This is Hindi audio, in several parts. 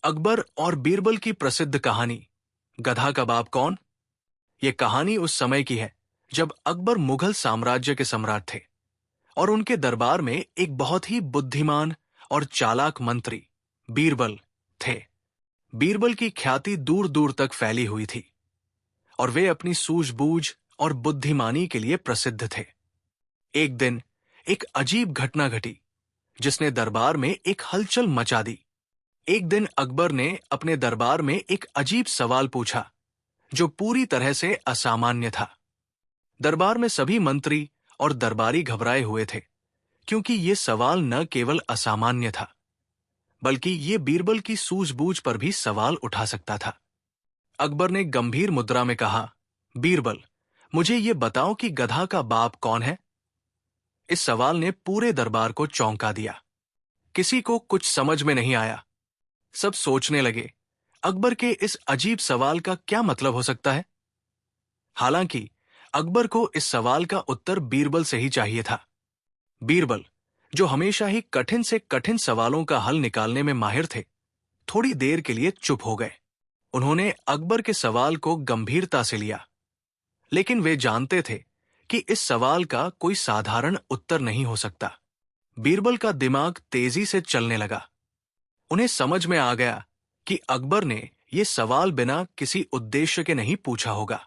अकबर और बीरबल की प्रसिद्ध कहानी गधा का बाप कौन। ये कहानी उस समय की है जब अकबर मुगल साम्राज्य के सम्राट थे और उनके दरबार में एक बहुत ही बुद्धिमान और चालाक मंत्री बीरबल थे। बीरबल की ख्याति दूर दूर तक फैली हुई थी और वे अपनी सूझबूझ और बुद्धिमानी के लिए प्रसिद्ध थे। एक दिन एक अजीब घटना घटी जिसने दरबार में एक हलचल मचा दी। एक दिन अकबर ने अपने दरबार में एक अजीब सवाल पूछा जो पूरी तरह से असामान्य था। दरबार में सभी मंत्री और दरबारी घबराए हुए थे क्योंकि ये सवाल न केवल असामान्य था बल्कि ये बीरबल की सूझबूझ पर भी सवाल उठा सकता था। अकबर ने गंभीर मुद्रा में कहा, बीरबल, मुझे ये बताओ कि गधा का बाप कौन है। इस सवाल ने पूरे दरबार को चौंका दिया। किसी को कुछ समझ में नहीं आया। सब सोचने लगे, अकबर के इस अजीब सवाल का क्या मतलब हो सकता है। हालांकि अकबर को इस सवाल का उत्तर बीरबल से ही चाहिए था। बीरबल, जो हमेशा ही कठिन से कठिन सवालों का हल निकालने में माहिर थे, थोड़ी देर के लिए चुप हो गए। उन्होंने अकबर के सवाल को गंभीरता से लिया, लेकिन वे जानते थे कि इस सवाल का कोई साधारण उत्तर नहीं हो सकता। बीरबल का दिमाग तेजी से चलने लगा। उन्हें समझ में आ गया कि अकबर ने यह सवाल बिना किसी उद्देश्य के नहीं पूछा होगा।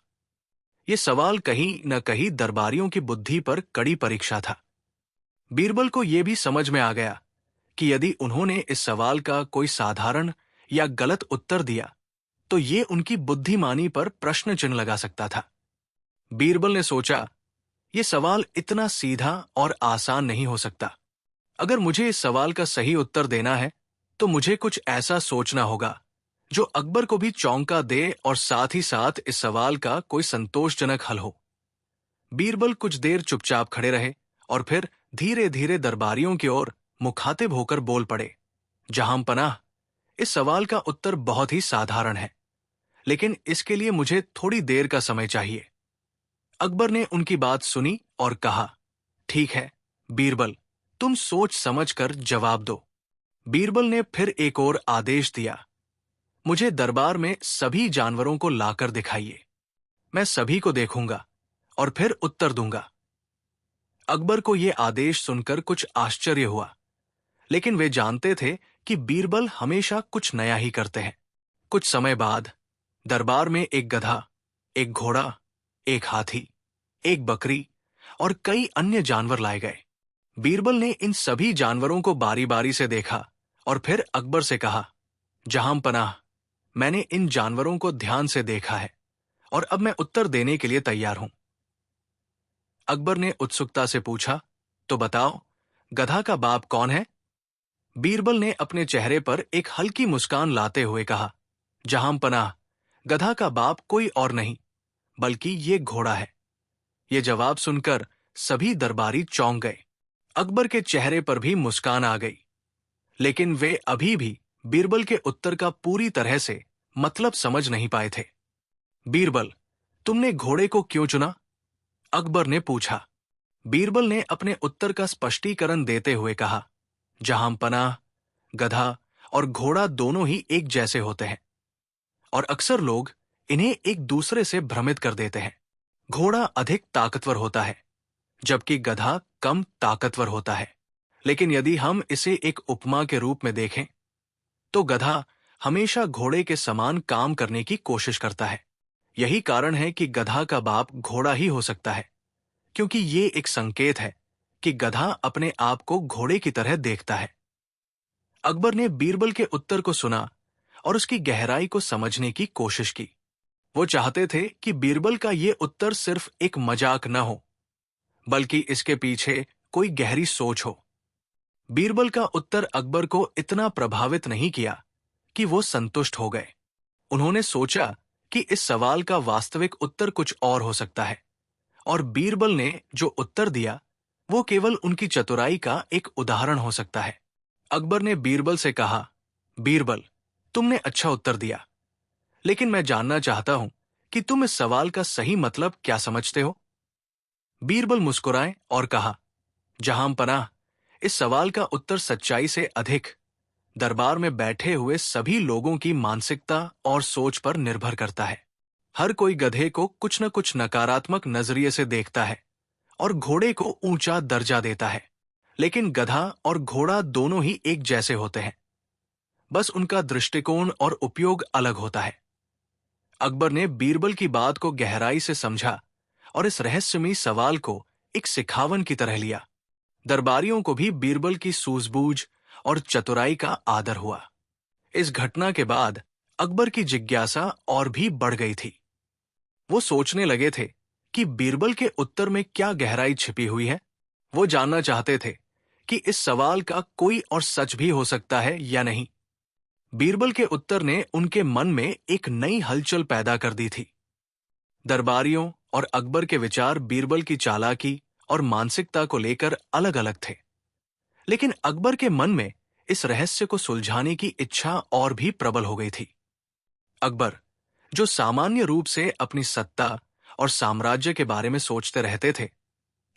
यह सवाल कहीं न कहीं दरबारियों की बुद्धि पर कड़ी परीक्षा था। बीरबल को यह भी समझ में आ गया कि यदि उन्होंने इस सवाल का कोई साधारण या गलत उत्तर दिया तो ये उनकी बुद्धिमानी पर प्रश्न चिन्ह लगा सकता था। बीरबल ने सोचा, यह सवाल इतना सीधा और आसान नहीं हो सकता। अगर मुझे इस सवाल का सही उत्तर देना है तो मुझे कुछ ऐसा सोचना होगा जो अकबर को भी चौंका दे और साथ ही साथ इस सवाल का कोई संतोषजनक हल हो। बीरबल कुछ देर चुपचाप खड़े रहे और फिर धीरे धीरे दरबारियों की ओर मुखातिब होकर बोल पड़े, जहां पनाह, इस सवाल का उत्तर बहुत ही साधारण है, लेकिन इसके लिए मुझे थोड़ी देर का समय चाहिए। अकबर ने उनकी बात सुनी और कहा, ठीक है बीरबल, तुम सोच समझ कर जवाब दो। बीरबल ने फिर एक और आदेश दिया, मुझे दरबार में सभी जानवरों को लाकर दिखाइए। मैं सभी को देखूंगा और फिर उत्तर दूंगा। अकबर को यह आदेश सुनकर कुछ आश्चर्य हुआ, लेकिन वे जानते थे कि बीरबल हमेशा कुछ नया ही करते हैं। कुछ समय बाद दरबार में एक गधा, एक घोड़ा, एक हाथी, एक बकरी और कई अन्य जानवर लाए गए। बीरबल ने इन सभी जानवरों को बारी बारी से देखा और फिर अकबर से कहा, जहां पनाह, मैंने इन जानवरों को ध्यान से देखा है और अब मैं उत्तर देने के लिए तैयार हूं। अकबर ने उत्सुकता से पूछा, तो बताओ, गधा का बाप कौन है। बीरबल ने अपने चेहरे पर एक हल्की मुस्कान लाते हुए कहा, जहां पनाह, गधा का बाप कोई और नहीं बल्कि ये घोड़ा है। ये जवाब सुनकर सभी दरबारी चौंक गए। अकबर के चेहरे पर भी मुस्कान आ गई, लेकिन वे अभी भी बीरबल के उत्तर का पूरी तरह से मतलब समझ नहीं पाए थे। बीरबल, तुमने घोड़े को क्यों चुना? अकबर ने पूछा। बीरबल ने अपने उत्तर का स्पष्टीकरण देते हुए कहा, जहां पनाह, गधा और घोड़ा दोनों ही एक जैसे होते हैं और अक्सर लोग इन्हें एक दूसरे से भ्रमित कर देते हैं। घोड़ा अधिक ताकतवर होता है जबकि गधा कम ताकतवर होता है, लेकिन यदि हम इसे एक उपमा के रूप में देखें तो गधा हमेशा घोड़े के समान काम करने की कोशिश करता है। यही कारण है कि गधा का बाप घोड़ा ही हो सकता है, क्योंकि ये एक संकेत है कि गधा अपने आप को घोड़े की तरह देखता है। अकबर ने बीरबल के उत्तर को सुना और उसकी गहराई को समझने की कोशिश की। वो चाहते थे कि बीरबल का ये उत्तर सिर्फ एक मजाक न हो, बल्कि इसके पीछे कोई गहरी सोच हो। बीरबल का उत्तर अकबर को इतना प्रभावित नहीं किया कि वो संतुष्ट हो गए। उन्होंने सोचा कि इस सवाल का वास्तविक उत्तर कुछ और हो सकता है, और बीरबल ने जो उत्तर दिया वो केवल उनकी चतुराई का एक उदाहरण हो सकता है। अकबर ने बीरबल से कहा, बीरबल, तुमने अच्छा उत्तर दिया, लेकिन मैं जानना चाहता हूं कि तुम इस सवाल का सही मतलब क्या समझते हो। बीरबल मुस्कुराए और कहा, जहां पनाह, इस सवाल का उत्तर सच्चाई से अधिक दरबार में बैठे हुए सभी लोगों की मानसिकता और सोच पर निर्भर करता है। हर कोई गधे को कुछ न कुछ नकारात्मक नजरिए से देखता है और घोड़े को ऊंचा दर्जा देता है। लेकिन गधा और घोड़ा दोनों ही एक जैसे होते हैं, बस उनका दृष्टिकोण और उपयोग अलग होता है। अकबर ने बीरबल की बात को गहराई से समझा और इस रहस्यमयी सवाल को एक सिखावन की तरह लिया। दरबारियों को भी बीरबल की सूझबूझ और चतुराई का आदर हुआ। इस घटना के बाद अकबर की जिज्ञासा और भी बढ़ गई थी। वो सोचने लगे थे कि बीरबल के उत्तर में क्या गहराई छिपी हुई है। वो जानना चाहते थे कि इस सवाल का कोई और सच भी हो सकता है या नहीं। बीरबल के उत्तर ने उनके मन में एक नई हलचल पैदा कर दी थी। दरबारियों और अकबर के विचार बीरबल की चालाकी और मानसिकता को लेकर अलग अलग थे, लेकिन अकबर के मन में इस रहस्य को सुलझाने की इच्छा और भी प्रबल हो गई थी। अकबर, जो सामान्य रूप से अपनी सत्ता और साम्राज्य के बारे में सोचते रहते थे,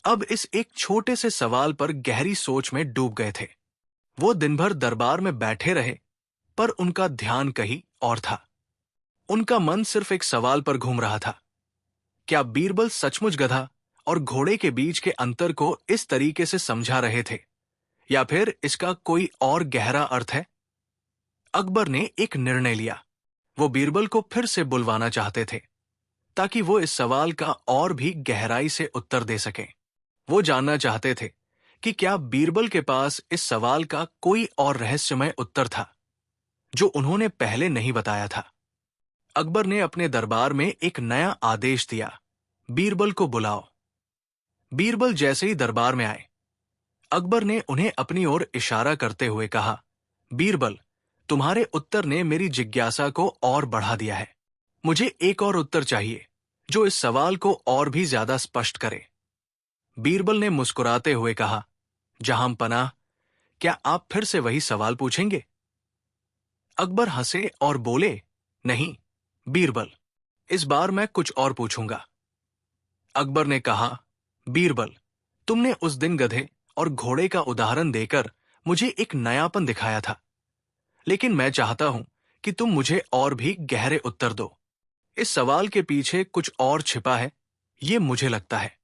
अब इस एक छोटे से सवाल पर गहरी सोच में डूब गए थे। वो दिन भर दरबार में बैठे रहे, पर उनका ध्यान कहीं और था। उनका मन सिर्फ एक सवाल पर घूम रहा था। क्या बीरबल सचमुच गधा और घोड़े के बीच के अंतर को इस तरीके से समझा रहे थे, या फिर इसका कोई और गहरा अर्थ है? अकबर ने एक निर्णय लिया। वो बीरबल को फिर से बुलवाना चाहते थे, ताकि वो इस सवाल का और भी गहराई से उत्तर दे सकें। वो जानना चाहते थे कि क्या बीरबल के पास इस सवाल का कोई और रहस्यमय उत्तर था, जो उन्होंने पहले नहीं बताया था। अकबर ने अपने दरबार में एक नया आदेश दिया, बीरबल को बुलाओ। बीरबल जैसे ही दरबार में आए, अकबर ने उन्हें अपनी ओर इशारा करते हुए कहा, बीरबल, तुम्हारे उत्तर ने मेरी जिज्ञासा को और बढ़ा दिया है। मुझे एक और उत्तर चाहिए, जो इस सवाल को और भी ज्यादा स्पष्ट करे। बीरबल ने मुस्कुराते हुए कहा, जहां पनाह, क्या आप फिर से वही सवाल पूछेंगे? अकबर हंसे और बोले, नहीं बीरबल, इस बार मैं कुछ और पूछूंगा। अकबर ने कहा, बीरबल, तुमने उस दिन गधे और घोड़े का उदाहरण देकर मुझे एक नयापन दिखाया था, लेकिन मैं चाहता हूं कि तुम मुझे और भी गहरे उत्तर दो। इस सवाल के पीछे कुछ और छिपा है, ये मुझे लगता है।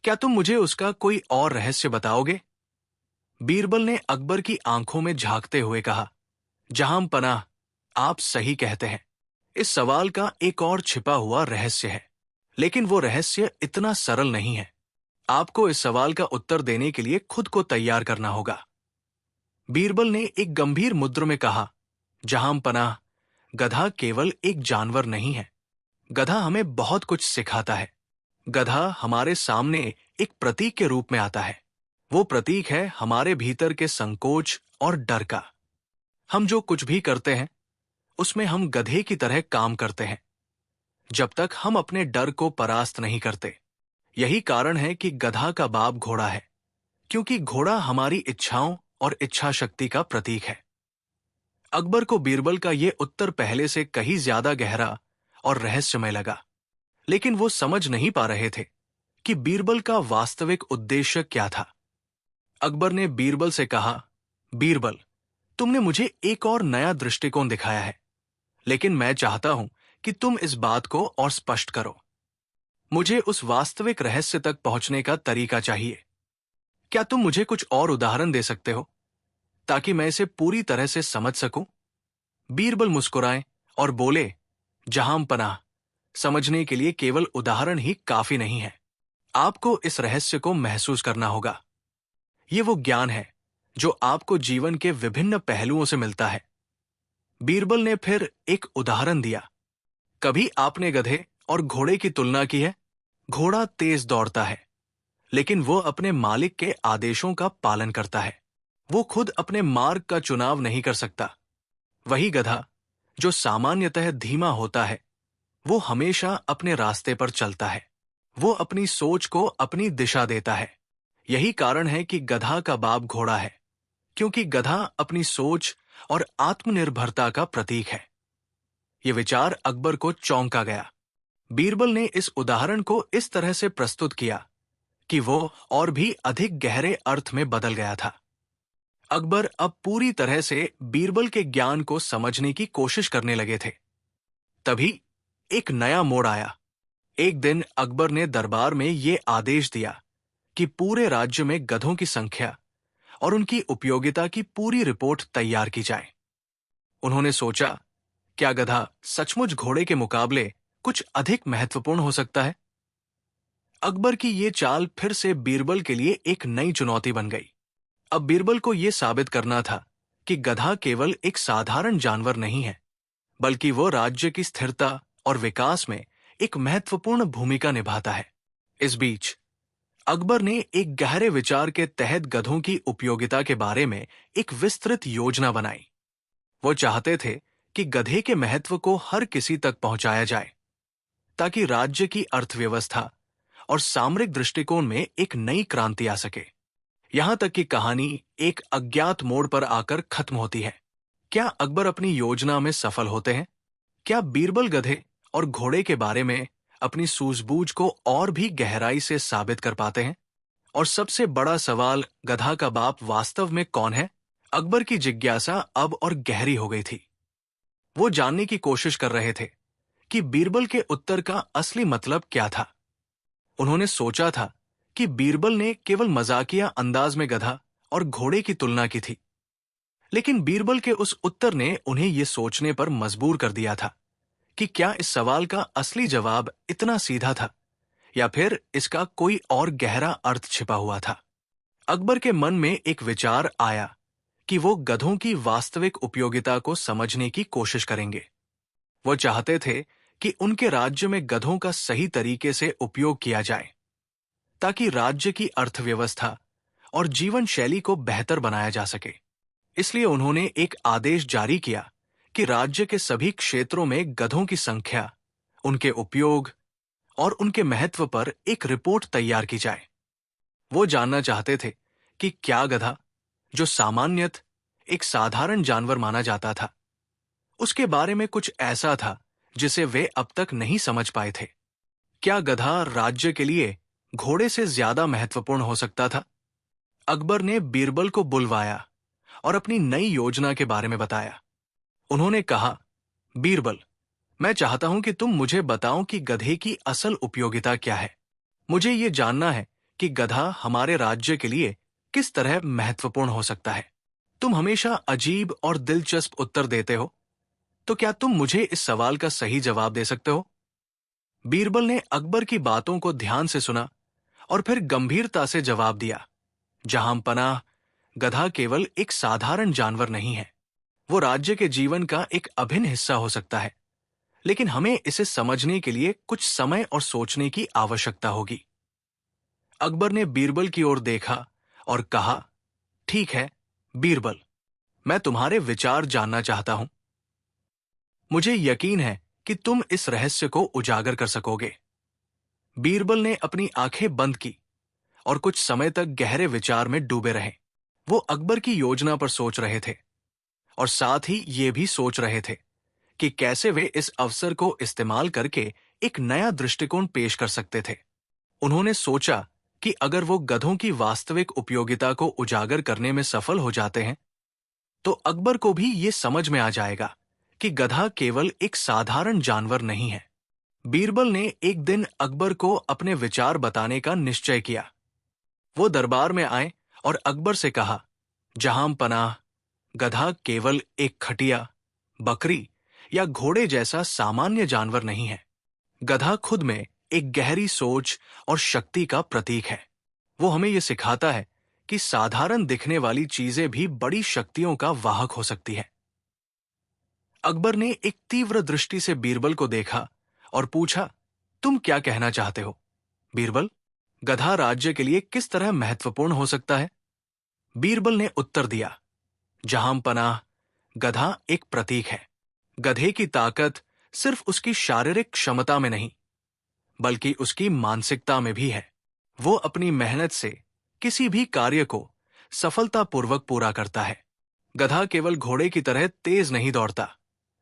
क्या तुम मुझे उसका कोई और रहस्य बताओगे? बीरबल ने अकबर की आंखों में झांकते हुए कहा, जहां पनाह, आप सही कहते हैं। इस सवाल का एक और छिपा हुआ रहस्य है, लेकिन वो रहस्य इतना सरल नहीं है। आपको इस सवाल का उत्तर देने के लिए खुद को तैयार करना होगा। बीरबल ने एक गंभीर मुद्र में कहा, जहां पनाह, गधा केवल एक जानवर नहीं है। गधा हमें बहुत कुछ सिखाता है। गधा हमारे सामने एक प्रतीक के रूप में आता है। वो प्रतीक है हमारे भीतर के संकोच और डर का। हम जो कुछ भी करते हैं, उसमें हम गधे की तरह काम करते हैं, जब तक हम अपने डर को परास्त नहीं करते। यही कारण है कि गधा का बाप घोड़ा है, क्योंकि घोड़ा हमारी इच्छाओं और इच्छा शक्ति का प्रतीक है। अकबर को बीरबल का यह उत्तर पहले से कहीं ज्यादा गहरा और रहस्यमय लगा, लेकिन वो समझ नहीं पा रहे थे कि बीरबल का वास्तविक उद्देश्य क्या था। अकबर ने बीरबल से कहा, बीरबल, तुमने मुझे एक और नया दृष्टिकोण दिखाया है, लेकिन मैं चाहता हूं कि तुम इस बात को और स्पष्ट करो। मुझे उस वास्तविक रहस्य तक पहुंचने का तरीका चाहिए। क्या तुम मुझे कुछ और उदाहरण दे सकते हो, ताकि मैं इसे पूरी तरह से समझ सकूं? बीरबल मुस्कुराए और बोले, जहां पनाह, समझने के लिए केवल उदाहरण ही काफी नहीं है। आपको इस रहस्य को महसूस करना होगा। ये वो ज्ञान है जो आपको जीवन के विभिन्न पहलुओं से मिलता है। बीरबल ने फिर एक उदाहरण दिया, कभी आपने गधे और घोड़े की तुलना की है? घोड़ा तेज दौड़ता है, लेकिन वो अपने मालिक के आदेशों का पालन करता है। वो खुद अपने मार्ग का चुनाव नहीं कर सकता। वही गधा, जो सामान्यतः धीमा होता है, वो हमेशा अपने रास्ते पर चलता है। वो अपनी सोच को अपनी दिशा देता है। यही कारण है कि गधा का बाप घोड़ा है, क्योंकि गधा अपनी सोच और आत्मनिर्भरता का प्रतीक है। ये विचार अकबर को चौंका गया। बीरबल ने इस उदाहरण को इस तरह से प्रस्तुत किया कि वो और भी अधिक गहरे अर्थ में बदल गया था। अकबर अब पूरी तरह से बीरबल के ज्ञान को समझने की कोशिश करने लगे थे। तभी एक नया मोड़ आया। एक दिन अकबर ने दरबार में ये आदेश दिया कि पूरे राज्य में गधों की संख्या और उनकी उपयोगिता की पूरी रिपोर्ट तैयार की जाए। उन्होंने सोचा, क्या गधा सचमुच घोड़े के मुकाबले कुछ अधिक महत्वपूर्ण हो सकता है? अकबर की ये चाल फिर से बीरबल के लिए एक नई चुनौती बन गई। अब बीरबल को यह साबित करना था कि गधा केवल एक साधारण जानवर नहीं है, बल्कि वो राज्य की स्थिरता और विकास में एक महत्वपूर्ण भूमिका निभाता है। इस बीच अकबर ने एक गहरे विचार के तहत गधों की उपयोगिता के बारे में एक विस्तृत योजना बनाई। वो चाहते थे कि गधे के महत्व को हर किसी तक पहुंचाया जाए, ताकि राज्य की अर्थव्यवस्था और सामरिक दृष्टिकोण में एक नई क्रांति आ सके। यहां तक कि कहानी एक अज्ञात मोड़ पर आकर खत्म होती है। क्या अकबर अपनी योजना में सफल होते हैं? क्या बीरबल गधे और घोड़े के बारे में अपनी सूझबूझ को और भी गहराई से साबित कर पाते हैं? और सबसे बड़ा सवाल, गधा का बाप वास्तव में कौन है? अकबर की जिज्ञासा अब और गहरी हो गई थी। वो जानने की कोशिश कर रहे थे कि बीरबल के उत्तर का असली मतलब क्या था। उन्होंने सोचा था कि बीरबल ने केवल मजाकिया अंदाज में गधा और घोड़े की तुलना की थी, लेकिन बीरबल के उस उत्तर ने उन्हें यह सोचने पर मजबूर कर दिया था कि क्या इस सवाल का असली जवाब इतना सीधा था या फिर इसका कोई और गहरा अर्थ छिपा हुआ था। अकबर के मन में एक विचार आया कि वो गधों की वास्तविक उपयोगिता को समझने की कोशिश करेंगे। वो चाहते थे कि उनके राज्य में गधों का सही तरीके से उपयोग किया जाए, ताकि राज्य की अर्थव्यवस्था और जीवन शैली को बेहतर बनाया जा सके। इसलिए उन्होंने एक आदेश जारी किया कि राज्य के सभी क्षेत्रों में गधों की संख्या, उनके उपयोग और उनके महत्व पर एक रिपोर्ट तैयार की जाए। वो जानना चाहते थे कि क्या गधा, जो सामान्यतः एक साधारण जानवर माना जाता था, उसके बारे में कुछ ऐसा था जिसे वे अब तक नहीं समझ पाए थे। क्या गधा राज्य के लिए घोड़े से ज्यादा महत्वपूर्ण हो सकता था? अकबर ने बीरबल को बुलवाया और अपनी नई योजना के बारे में बताया। उन्होंने कहा, बीरबल, मैं चाहता हूं कि तुम मुझे बताओ कि गधे की असल उपयोगिता क्या है। मुझे ये जानना है कि गधा हमारे राज्य के लिए किस तरह महत्वपूर्ण हो सकता है। तुम हमेशा अजीब और दिलचस्प उत्तर देते हो, तो क्या तुम मुझे इस सवाल का सही जवाब दे सकते हो? बीरबल ने अकबर की बातों को ध्यान से सुना और फिर गंभीरता से जवाब दिया, जहां पनाह, गधा केवल एक साधारण जानवर नहीं है। वो राज्य के जीवन का एक अभिन्न हिस्सा हो सकता है, लेकिन हमें इसे समझने के लिए कुछ समय और सोचने की आवश्यकता होगी। अकबर ने बीरबल की ओर देखा और कहा, ठीक है बीरबल, मैं तुम्हारे विचार जानना चाहता हूं। मुझे यकीन है कि तुम इस रहस्य को उजागर कर सकोगे। बीरबल ने अपनी आंखें बंद की और कुछ समय तक गहरे विचार में डूबे रहे। वो अकबर की योजना पर सोच रहे थे और साथ ही ये भी सोच रहे थे कि कैसे वे इस अवसर को इस्तेमाल करके एक नया दृष्टिकोण पेश कर सकते थे। उन्होंने सोचा कि अगर वो गधों की वास्तविक उपयोगिता को उजागर करने में सफल हो जाते हैं, तो अकबर को भी ये समझ में आ जाएगा कि गधा केवल एक साधारण जानवर नहीं है। बीरबल ने एक दिन अकबर को अपने विचार बताने का निश्चय किया। वो दरबार में आए और अकबर से कहा, जहां पनाह, गधा केवल एक खटिया, बकरी या घोड़े जैसा सामान्य जानवर नहीं है। गधा खुद में एक गहरी सोच और शक्ति का प्रतीक है। वो हमें यह सिखाता है कि साधारण दिखने वाली चीजें भी बड़ी शक्तियों का वाहक हो सकती है। अकबर ने एक तीव्र दृष्टि से बीरबल को देखा और पूछा, तुम क्या कहना चाहते हो बीरबल? गधा राज्य के लिए किस तरह महत्वपूर्ण हो सकता है? बीरबल ने उत्तर दिया, जहां पनाह, गधा एक प्रतीक है। गधे की ताकत सिर्फ उसकी शारीरिक क्षमता में नहीं, बल्कि उसकी मानसिकता में भी है। वो अपनी मेहनत से किसी भी कार्य को सफलतापूर्वक पूरा करता है। गधा केवल घोड़े की तरह तेज नहीं दौड़ता,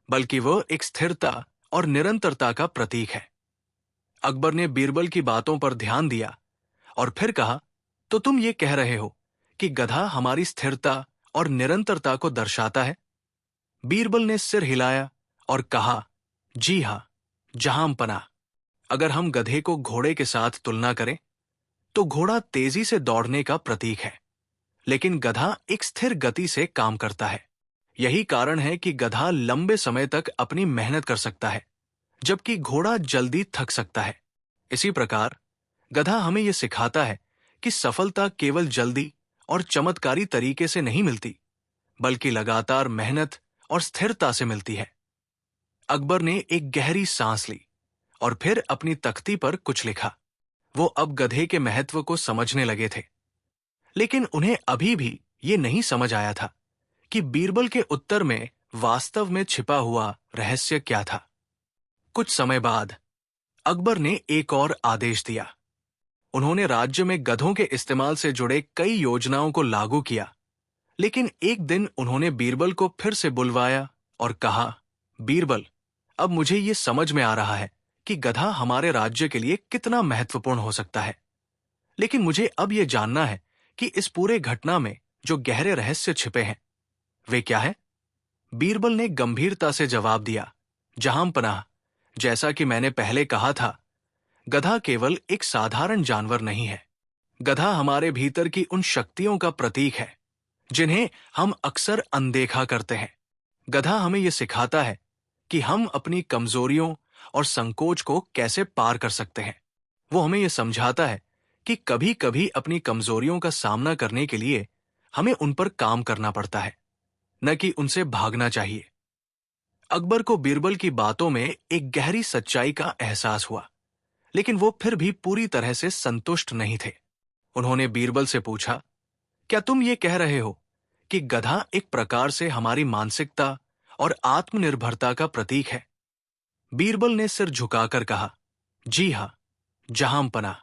बल्कि वो एक स्थिरता और निरंतरता का प्रतीक है। अकबर ने बीरबल की बातों पर ध्यान दिया और फिर कहा, तो तुम ये कह रहे हो कि गधा हमारी स्थिरता और निरंतरता को दर्शाता है? बीरबल ने सिर हिलाया और कहा, जी हां, जहांपनाह। अगर हम गधे को घोड़े के साथ तुलना करें तो घोड़ा तेजी से दौड़ने का प्रतीक है, लेकिन गधा एक स्थिर गति से काम करता है। यही कारण है कि गधा लंबे समय तक अपनी मेहनत कर सकता है, जबकि घोड़ा जल्दी थक सकता है। इसी प्रकार गधा हमें यह सिखाता है कि सफलता केवल जल्दी और चमत्कारी तरीके से नहीं मिलती, बल्कि लगातार मेहनत और स्थिरता से मिलती है। अकबर ने एक गहरी सांस ली और फिर अपनी तख्ती पर कुछ लिखा। वो अब गधे के महत्व को समझने लगे थे, लेकिन उन्हें अभी भी ये नहीं समझ आया था कि बीरबल के उत्तर में वास्तव में छिपा हुआ रहस्य क्या था। कुछ समय बाद अकबर ने एक और आदेश दिया। उन्होंने राज्य में गधों के इस्तेमाल से जुड़े कई योजनाओं को लागू किया, लेकिन एक दिन उन्होंने बीरबल को फिर से बुलवाया और कहा, बीरबल, अब मुझे ये समझ में आ रहा है कि गधा हमारे राज्य के लिए कितना महत्वपूर्ण हो सकता है, लेकिन मुझे अब यह जानना है कि इस पूरे घटना में जो गहरे रहस्य छिपे हैं वे क्या है? बीरबल ने गंभीरता से जवाब दिया, जहांपनाह, जैसा कि मैंने पहले कहा था, गधा केवल एक साधारण जानवर नहीं है। गधा हमारे भीतर की उन शक्तियों का प्रतीक है जिन्हें हम अक्सर अनदेखा करते हैं। गधा हमें यह सिखाता है कि हम अपनी कमजोरियों और संकोच को कैसे पार कर सकते हैं। वो हमें यह समझाता है कि कभी कभी अपनी कमजोरियों का सामना करने के लिए हमें उन पर काम करना पड़ता है, न कि उनसे भागना चाहिए। अकबर को बीरबल की बातों में एक गहरी सच्चाई का एहसास हुआ, लेकिन वो फिर भी पूरी तरह से संतुष्ट नहीं थे। उन्होंने बीरबल से पूछा, क्या तुम ये कह रहे हो कि गधा एक प्रकार से हमारी मानसिकता और आत्मनिर्भरता का प्रतीक है? बीरबल ने सिर झुकाकर कहा, जी हां, जहांपनाह।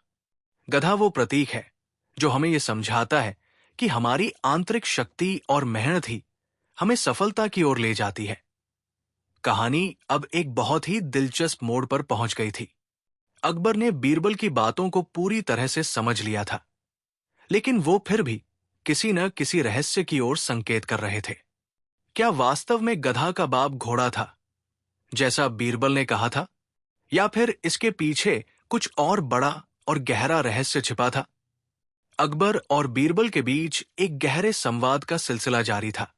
गधा वो प्रतीक है जो हमें यह समझाता है कि हमारी आंतरिक शक्ति और मेहनत ही हमें सफलता की ओर ले जाती है। कहानी अब एक बहुत ही दिलचस्प मोड़ पर पहुंच गई थी। अकबर ने बीरबल की बातों को पूरी तरह से समझ लिया था, लेकिन वो फिर भी किसी न किसी रहस्य की ओर संकेत कर रहे थे। क्या वास्तव में गधा का बाप घोड़ा था, जैसा बीरबल ने कहा था, या फिर इसके पीछे कुछ और बड़ा और गहरा रहस्य छिपा था? अकबर और बीरबल के बीच एक गहरे संवाद का सिलसिला जारी था,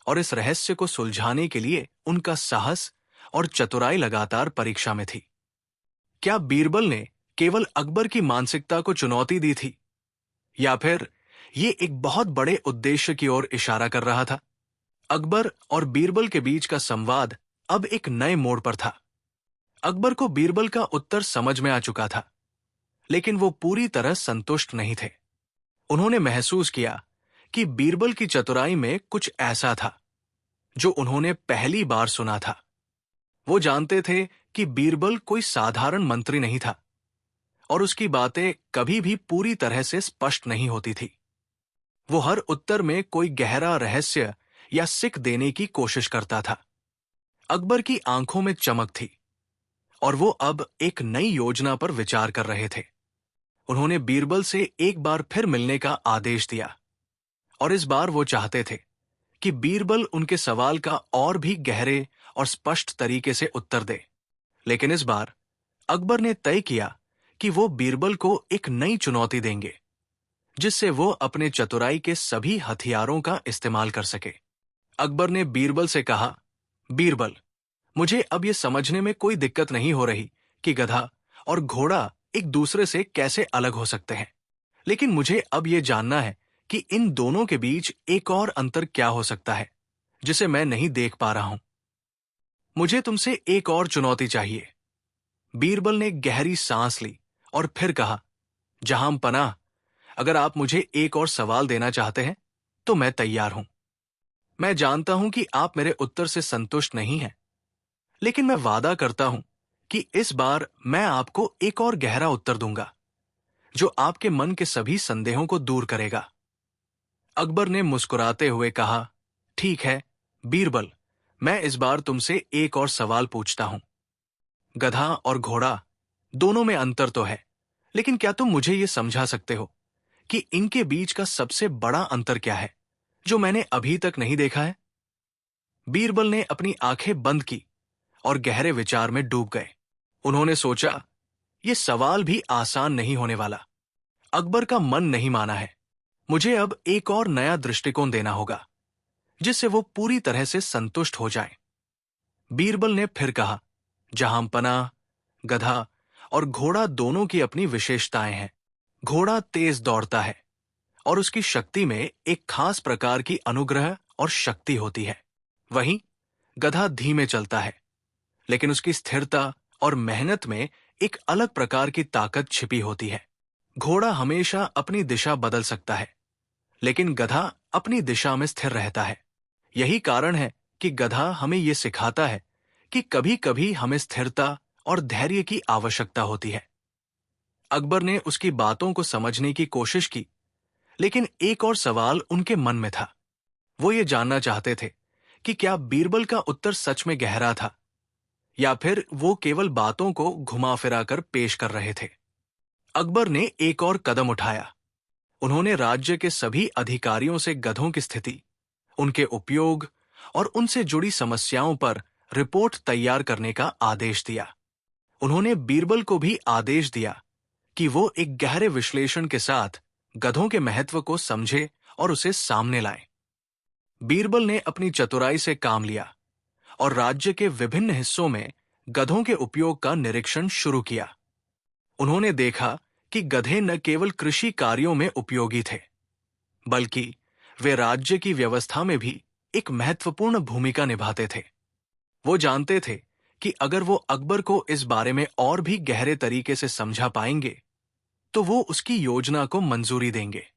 और इस रहस्य को सुलझाने के लिए उनका साहस और चतुराई लगातार परीक्षा में थी। क्या बीरबल ने केवल अकबर की मानसिकता को चुनौती दी थी, या फिर ये एक बहुत बड़े उद्देश्य की ओर इशारा कर रहा था? अकबर और बीरबल के बीच का संवाद अब एक नए मोड़ पर था। अकबर को बीरबल का उत्तर समझ में आ चुका था, लेकिन वो पूरी तरह संतुष्ट नहीं थे। उन्होंने महसूस किया कि बीरबल की चतुराई में कुछ ऐसा था जो उन्होंने पहली बार सुना था। वो जानते थे कि बीरबल कोई साधारण मंत्री नहीं था, और उसकी बातें कभी भी पूरी तरह से स्पष्ट नहीं होती थी। वो हर उत्तर में कोई गहरा रहस्य या सिख देने की कोशिश करता था। अकबर की आंखों में चमक थी, और वो अब एक नई योजना पर विचार कर रहे थे। उन्होंने बीरबल से एक बार फिर मिलने का आदेश दिया, और इस बार वो चाहते थे कि बीरबल उनके सवाल का और भी गहरे और स्पष्ट तरीके से उत्तर दे। लेकिन इस बार अकबर ने तय किया कि वो बीरबल को एक नई चुनौती देंगे, जिससे वो अपने चतुराई के सभी हथियारों का इस्तेमाल कर सके। अकबर ने बीरबल से कहा, बीरबल, मुझे अब ये समझने में कोई दिक्कत नहीं हो रही कि गधा और घोड़ा एक दूसरे से कैसे अलग हो सकते हैं, लेकिन मुझे अब ये जानना है कि इन दोनों के बीच एक और अंतर क्या हो सकता है जिसे मैं नहीं देख पा रहा हूं। मुझे तुमसे एक और चुनौती चाहिए। बीरबल ने गहरी सांस ली और फिर कहा, जहांपनाह, अगर आप मुझे एक और सवाल देना चाहते हैं तो मैं तैयार हूं। मैं जानता हूं कि आप मेरे उत्तर से संतुष्ट नहीं हैं, लेकिन मैं वादा करता हूं कि इस बार मैं आपको एक और गहरा उत्तर दूंगा जो आपके मन के सभी संदेहों को दूर करेगा। अकबर ने मुस्कुराते हुए कहा, ठीक है बीरबल, मैं इस बार तुमसे एक और सवाल पूछता हूं। गधा और घोड़ा दोनों में अंतर तो है, लेकिन क्या तुम मुझे यह समझा सकते हो कि इनके बीच का सबसे बड़ा अंतर क्या है जो मैंने अभी तक नहीं देखा है? बीरबल ने अपनी आंखें बंद की और गहरे विचार में डूब गए। उन्होंने सोचा, ये सवाल भी आसान नहीं होने वाला। अकबर का मन नहीं माना है। मुझे अब एक और नया दृष्टिकोण देना होगा, जिससे वो पूरी तरह से संतुष्ट हो जाए। बीरबल ने फिर कहा, जहांपनाह, गधा और घोड़ा दोनों की अपनी विशेषताएं हैं। घोड़ा तेज दौड़ता है और उसकी शक्ति में एक खास प्रकार की अनुग्रह और शक्ति होती है। वहीं गधा धीमे चलता है, लेकिन उसकी स्थिरता और मेहनत में एक अलग प्रकार की ताकत छिपी होती है। घोड़ा हमेशा अपनी दिशा बदल सकता है, लेकिन गधा अपनी दिशा में स्थिर रहता है। यही कारण है कि गधा हमें ये सिखाता है कि कभी-कभी हमें स्थिरता और धैर्य की आवश्यकता होती है। अकबर ने उसकी बातों को समझने की कोशिश की, लेकिन एक और सवाल उनके मन में था। वो ये जानना चाहते थे कि क्या बीरबल का उत्तर सच में गहरा था, या फिर वो केवल बातों को घुमा फिरा कर पेश कर रहे थे। अकबर ने एक और कदम उठाया। उन्होंने राज्य के सभी अधिकारियों से गधों की स्थिति, उनके उपयोग और उनसे जुड़ी समस्याओं पर रिपोर्ट तैयार करने का आदेश दिया। उन्होंने बीरबल को भी आदेश दिया कि वो एक गहरे विश्लेषण के साथ गधों के महत्व को समझे और उसे सामने लाए। बीरबल ने अपनी चतुराई से काम लिया और राज्य के विभिन्न हिस्सों में गधों के उपयोग का निरीक्षण शुरू किया। उन्होंने देखा कि गधे न केवल कृषि कार्यों में उपयोगी थे, बल्कि वे राज्य की व्यवस्था में भी एक महत्वपूर्ण भूमिका निभाते थे। वो जानते थे कि अगर वो अकबर को इस बारे में और भी गहरे तरीके से समझा पाएंगे, तो वो उसकी योजना को मंजूरी देंगे।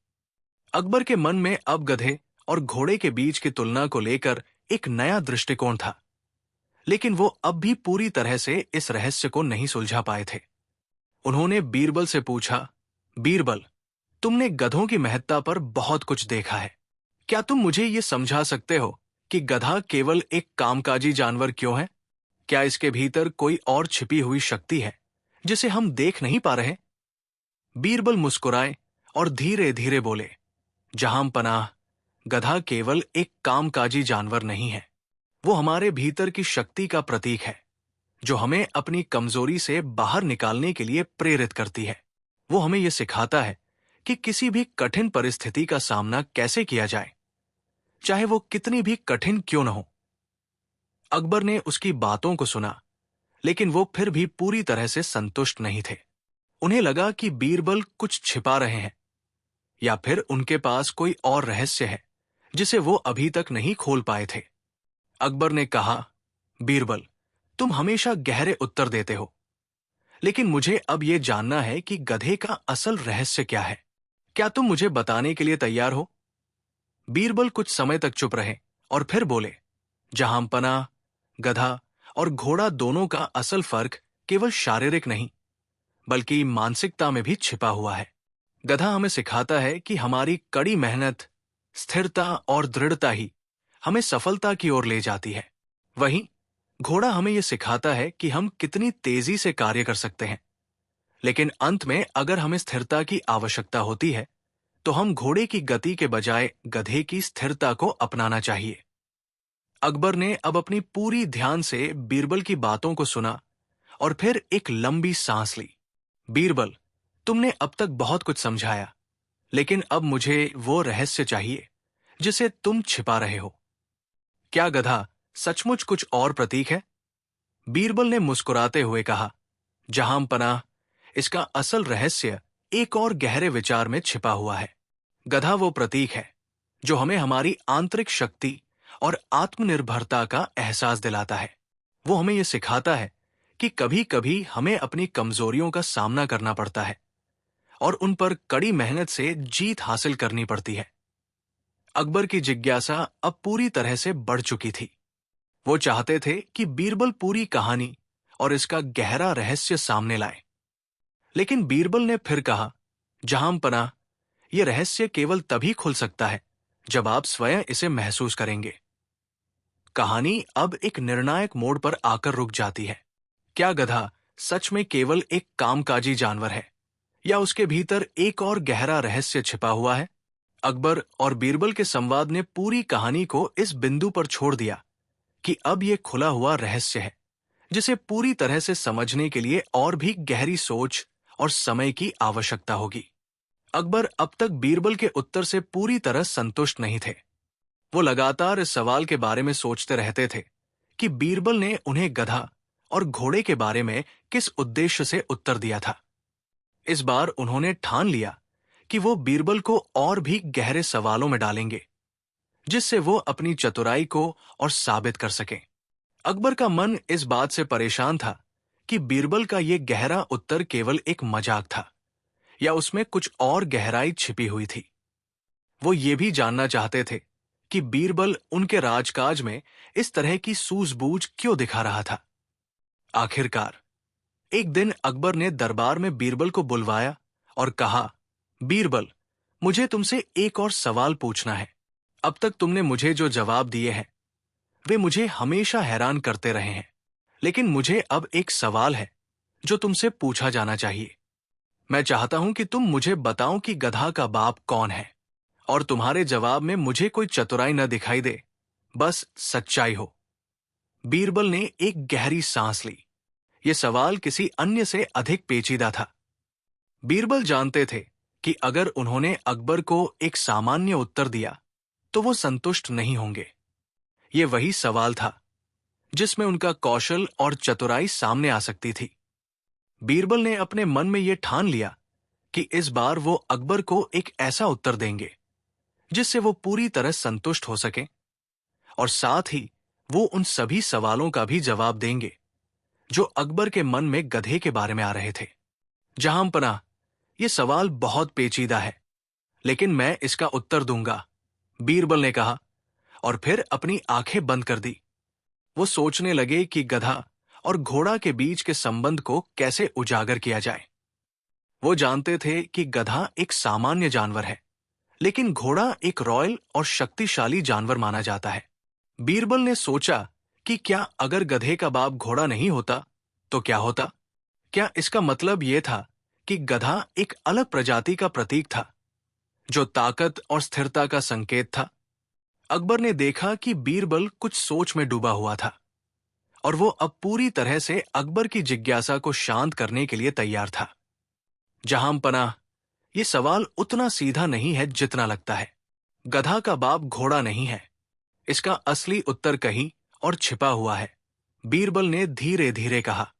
अकबर के मन में अब गधे और घोड़े के बीच की तुलना को लेकर एक नया दृष्टिकोण था, लेकिन वो अब भी पूरी तरह से इस रहस्य को नहीं सुलझा पाए थे। उन्होंने बीरबल से पूछा, बीरबल, तुमने गधों की महत्ता पर बहुत कुछ देखा है। क्या तुम मुझे ये समझा सकते हो कि गधा केवल एक कामकाजी जानवर क्यों है? क्या इसके भीतर कोई और छिपी हुई शक्ति है जिसे हम देख नहीं पा रहे? बीरबल मुस्कुराए और धीरे धीरे बोले, जहांपनाह, गधा केवल एक कामकाजी जानवर नहीं है। वो हमारे भीतर की शक्ति का प्रतीक है, जो हमें अपनी कमजोरी से बाहर निकालने के लिए प्रेरित करती है। वो हमें यह सिखाता है कि किसी भी कठिन परिस्थिति का सामना कैसे किया जाए, चाहे वो कितनी भी कठिन क्यों न हो। अकबर ने उसकी बातों को सुना, लेकिन वो फिर भी पूरी तरह से संतुष्ट नहीं थे। उन्हें लगा कि बीरबल कुछ छिपा रहे हैं, या फिर उनके पास कोई और रहस्य है जिसे वो अभी तक नहीं खोल पाए थे। अकबर ने कहा, बीरबल, तुम हमेशा गहरे उत्तर देते हो, लेकिन मुझे अब यह जानना है कि गधे का असल रहस्य क्या है। क्या तुम मुझे बताने के लिए तैयार हो? बीरबल कुछ समय तक चुप रहे और फिर बोले, जहांपनाह, गधा और घोड़ा दोनों का असल फर्क केवल शारीरिक नहीं, बल्कि मानसिकता में भी छिपा हुआ है। गधा हमें सिखाता है कि हमारी कड़ी मेहनत, स्थिरता और दृढ़ता ही हमें सफलता की ओर ले जाती है। वहीं घोड़ा हमें यह सिखाता है कि हम कितनी तेजी से कार्य कर सकते हैं, लेकिन अंत में अगर हमें स्थिरता की आवश्यकता होती है, तो हम घोड़े की गति के बजाय गधे की स्थिरता को अपनाना चाहिए। अकबर ने अब अपनी पूरी ध्यान से बीरबल की बातों को सुना और फिर एक लंबी सांस ली। बीरबल, तुमने अब तक बहुत कुछ समझाया, लेकिन अब मुझे वो रहस्य चाहिए जिसे तुम छिपा रहे हो। क्या गधा सचमुच कुछ और प्रतीक है? बीरबल ने मुस्कुराते हुए कहा, जहांपनाह, इसका असल रहस्य एक और गहरे विचार में छिपा हुआ है। गधा वो प्रतीक है जो हमें हमारी आंतरिक शक्ति और आत्मनिर्भरता का एहसास दिलाता है। वो हमें यह सिखाता है कि कभी-कभी हमें अपनी कमजोरियों का सामना करना पड़ता है और उन पर कड़ी मेहनत से जीत हासिल करनी पड़ती है। अकबर की जिज्ञासा अब पूरी तरह से बढ़ चुकी थी। वो चाहते थे कि बीरबल पूरी कहानी और इसका गहरा रहस्य सामने लाए। लेकिन बीरबल ने फिर कहा, जहांपनाह, यह रहस्य केवल तभी खुल सकता है जब आप स्वयं इसे महसूस करेंगे। कहानी अब एक निर्णायक मोड़ पर आकर रुक जाती है। क्या गधा सच में केवल एक कामकाजी जानवर है, या उसके भीतर एक और गहरा रहस्य छिपा हुआ है? अकबर और बीरबल के संवाद ने पूरी कहानी को इस बिंदु पर छोड़ दिया कि अब यह खुला हुआ रहस्य है, जिसे पूरी तरह से समझने के लिए और भी गहरी सोच और समय की आवश्यकता होगी। अकबर अब तक बीरबल के उत्तर से पूरी तरह संतुष्ट नहीं थे। वो लगातार इस सवाल के बारे में सोचते रहते थे कि बीरबल ने उन्हें गधा और घोड़े के बारे में किस उद्देश्य से उत्तर दिया था। इस बार उन्होंने ठान लिया कि वो बीरबल को और भी गहरे सवालों में डालेंगे, जिससे वो अपनी चतुराई को और साबित कर सकें। अकबर का मन इस बात से परेशान था कि बीरबल का ये गहरा उत्तर केवल एक मजाक था या उसमें कुछ और गहराई छिपी हुई थी। वो ये भी जानना चाहते थे कि बीरबल उनके राजकाज में इस तरह की सूझबूझ क्यों दिखा रहा था। आखिरकार एक दिन अकबर ने दरबार में बीरबल को बुलवाया और कहा, बीरबल, मुझे तुमसे एक और सवाल पूछना है। अब तक तुमने मुझे जो जवाब दिए हैं वे मुझे हमेशा हैरान करते रहे हैं, लेकिन मुझे अब एक सवाल है जो तुमसे पूछा जाना चाहिए। मैं चाहता हूं कि तुम मुझे बताओ कि गधा का बाप कौन है, और तुम्हारे जवाब में मुझे कोई चतुराई न दिखाई दे, बस सच्चाई हो। बीरबल ने एक गहरी सांस ली। यह सवाल किसी अन्य से अधिक पेचीदा था। बीरबल जानते थे कि अगर उन्होंने अकबर को एक सामान्य उत्तर दिया तो वो संतुष्ट नहीं होंगे। ये वही सवाल था जिसमें उनका कौशल और चतुराई सामने आ सकती थी। बीरबल ने अपने मन में यह ठान लिया कि इस बार वो अकबर को एक ऐसा उत्तर देंगे जिससे वो पूरी तरह संतुष्ट हो सके, और साथ ही वो उन सभी सवालों का भी जवाब देंगे जो अकबर के मन में गधे के बारे में आ रहे थे। जहांपनाह, ये सवाल बहुत पेचीदा है, लेकिन मैं इसका उत्तर दूंगा, बीरबल ने कहा, और फिर अपनी आंखें बंद कर दी। वो सोचने लगे कि गधा और घोड़ा के बीच के संबंध को कैसे उजागर किया जाए। वो जानते थे कि गधा एक सामान्य जानवर है, लेकिन घोड़ा एक रॉयल और शक्तिशाली जानवर माना जाता है। बीरबल ने सोचा कि क्या अगर गधे का बाप घोड़ा नहीं होता तो क्या होता? क्या इसका मतलब यह था कि गधा एक अलग प्रजाति का प्रतीक था जो ताकत और स्थिरता का संकेत था? अकबर ने देखा कि बीरबल कुछ सोच में डूबा हुआ था, और वो अब पूरी तरह से अकबर की जिज्ञासा को शांत करने के लिए तैयार था। जहांपनाह, ये सवाल उतना सीधा नहीं है जितना लगता है। गधा का बाप घोड़ा नहीं है। इसका असली उत्तर कहीं और छिपा हुआ है, बीरबल ने धीरे धीरे कहा।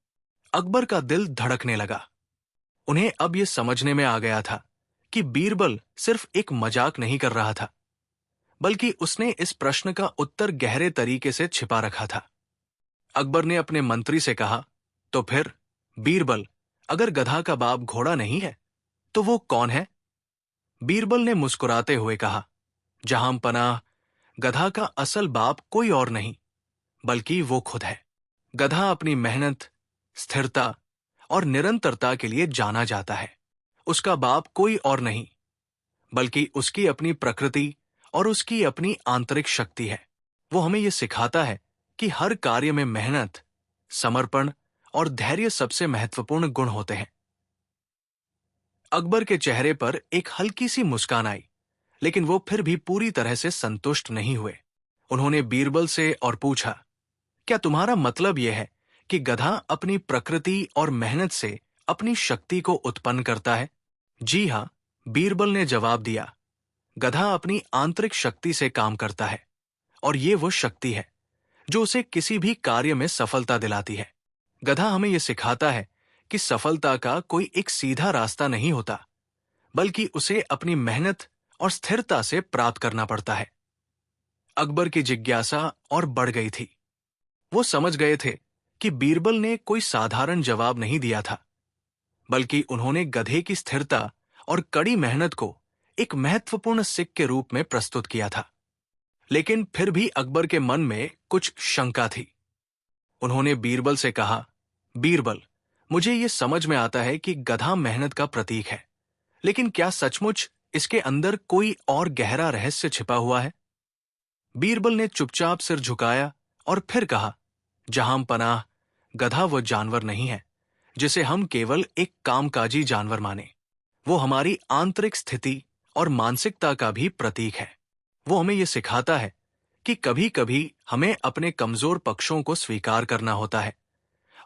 अकबर का दिल धड़कने लगा। उन्हें अब यह समझने में आ गया था कि बीरबल सिर्फ एक मजाक नहीं कर रहा था, बल्कि उसने इस प्रश्न का उत्तर गहरे तरीके से छिपा रखा था। अकबर ने अपने मंत्री से कहा, तो फिर बीरबल, अगर गधा का बाप घोड़ा नहीं है तो वो कौन है? बीरबल ने मुस्कुराते हुए कहा, जहांपनाह, गधा का असल बाप कोई और नहीं बल्कि वो खुद है। गधा अपनी मेहनत, स्थिरता और निरंतरता के लिए जाना जाता है। उसका बाप कोई और नहीं बल्कि उसकी अपनी प्रकृति और उसकी अपनी आंतरिक शक्ति है। वो हमें यह सिखाता है कि हर कार्य में मेहनत, समर्पण और धैर्य सबसे महत्वपूर्ण गुण होते हैं। अकबर के चेहरे पर एक हल्की सी मुस्कान आई, लेकिन वो फिर भी पूरी तरह से संतुष्ट नहीं हुए। उन्होंने बीरबल से और पूछा, क्या तुम्हारा मतलब यह है कि गधा अपनी प्रकृति और मेहनत से अपनी शक्ति को उत्पन्न करता है? जी हां, बीरबल ने जवाब दिया। गधा अपनी आंतरिक शक्ति से काम करता है, और ये वो शक्ति है जो उसे किसी भी कार्य में सफलता दिलाती है। गधा हमें यह सिखाता है कि सफलता का कोई एक सीधा रास्ता नहीं होता, बल्कि उसे अपनी मेहनत और स्थिरता से प्राप्त करना पड़ता है। अकबर की जिज्ञासा और बढ़ गई थी। वो समझ गए थे कि बीरबल ने कोई साधारण जवाब नहीं दिया था, बल्कि उन्होंने गधे की स्थिरता और कड़ी मेहनत को एक महत्वपूर्ण सिक्के के रूप में प्रस्तुत किया था। लेकिन फिर भी अकबर के मन में कुछ शंका थी। उन्होंने बीरबल से कहा, बीरबल, मुझे ये समझ में आता है कि गधा मेहनत का प्रतीक है, लेकिन क्या सचमुच इसके अंदर कोई और गहरा रहस्य छिपा हुआ है? बीरबल ने चुपचाप सिर झुकाया और फिर कहा, जहांपनाह, गधा वो जानवर नहीं है जिसे हम केवल एक कामकाजी जानवर माने। वो हमारी आंतरिक स्थिति और मानसिकता का भी प्रतीक है। वो हमें ये सिखाता है कि कभी कभी हमें अपने कमजोर पक्षों को स्वीकार करना होता है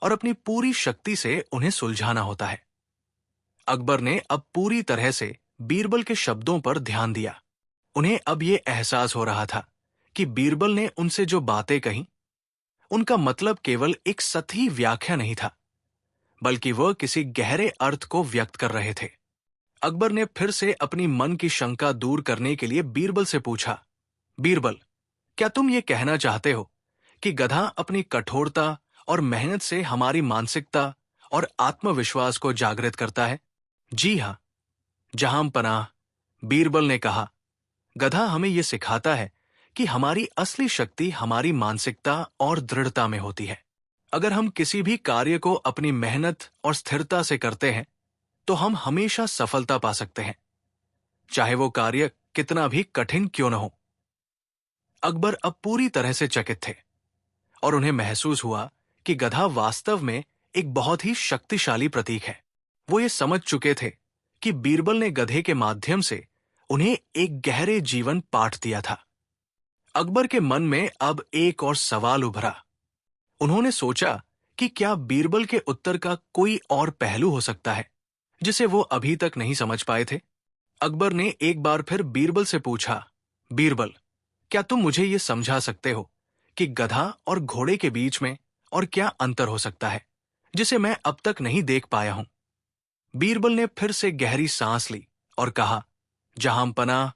और अपनी पूरी शक्ति से उन्हें सुलझाना होता है। अकबर ने अब पूरी तरह से बीरबल के शब्दों पर ध्यान दिया। उन्हें अब ये एहसास हो रहा था कि बीरबल ने उनसे जो बातें कही, उनका मतलब केवल एक सतही व्याख्या नहीं था, बल्कि वह किसी गहरे अर्थ को व्यक्त कर रहे थे। अकबर ने फिर से अपनी मन की शंका दूर करने के लिए बीरबल से पूछा, बीरबल, क्या तुम ये कहना चाहते हो कि गधा अपनी कठोरता और मेहनत से हमारी मानसिकता और आत्मविश्वास को जागृत करता है? जी हां, जहां पनाह, बीरबल ने कहा, गधा हमें यह सिखाता है कि हमारी असली शक्ति हमारी मानसिकता और दृढ़ता में होती है। अगर हम किसी भी कार्य को अपनी मेहनत और स्थिरता से करते हैं, तो हम हमेशा सफलता पा सकते हैं, चाहे वो कार्य कितना भी कठिन क्यों न हो। अकबर अब पूरी तरह से चकित थे और उन्हें महसूस हुआ कि गधा वास्तव में एक बहुत ही शक्तिशाली प्रतीक है। वो ये समझ चुके थे कि बीरबल ने गधे के माध्यम से उन्हें एक गहरे जीवन पाठ दिया था। अकबर के मन में अब एक और सवाल उभरा। उन्होंने सोचा कि क्या बीरबल के उत्तर का कोई और पहलू हो सकता है जिसे वो अभी तक नहीं समझ पाए थे। अकबर ने एक बार फिर बीरबल से पूछा, बीरबल, क्या तुम मुझे ये समझा सकते हो कि गधा और घोड़े के बीच में और क्या अंतर हो सकता है जिसे मैं अब तक नहीं देख पाया हूं? बीरबल ने फिर से गहरी सांस ली और कहा, जहां पनाह,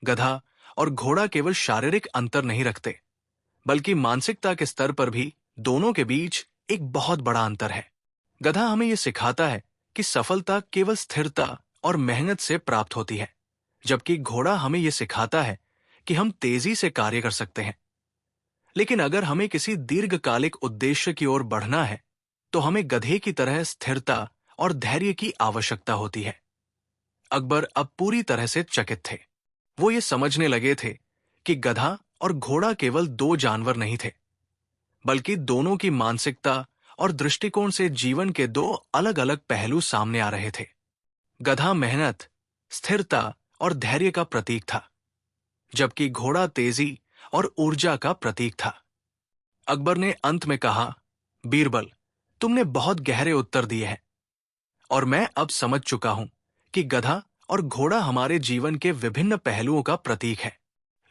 गधा और घोड़ा केवल शारीरिक अंतर नहीं रखते, बल्कि मानसिकता के स्तर पर भी दोनों के बीच एक बहुत बड़ा अंतर है। गधा हमें यह सिखाता है कि सफलता केवल स्थिरता और मेहनत से प्राप्त होती है, जबकि घोड़ा हमें यह सिखाता है कि हम तेजी से कार्य कर सकते हैं। लेकिन अगर हमें किसी दीर्घकालिक उद्देश्य की ओर बढ़ना है, तो हमें गधे की तरह स्थिरता और धैर्य की आवश्यकता होती है। अकबर अब पूरी तरह से चकित थे। वो ये समझने लगे थे कि गधा और घोड़ा केवल दो जानवर नहीं थे, बल्कि दोनों की मानसिकता और दृष्टिकोण से जीवन के दो अलग अलग पहलू सामने आ रहे थे। गधा मेहनत, स्थिरता और धैर्य का प्रतीक था, जबकि घोड़ा तेजी और ऊर्जा का प्रतीक था। अकबर ने अंत में कहा, बीरबल, तुमने बहुत गहरे उत्तर दिए हैं और मैं अब समझ चुका हूं कि गधा और घोड़ा हमारे जीवन के विभिन्न पहलुओं का प्रतीक है।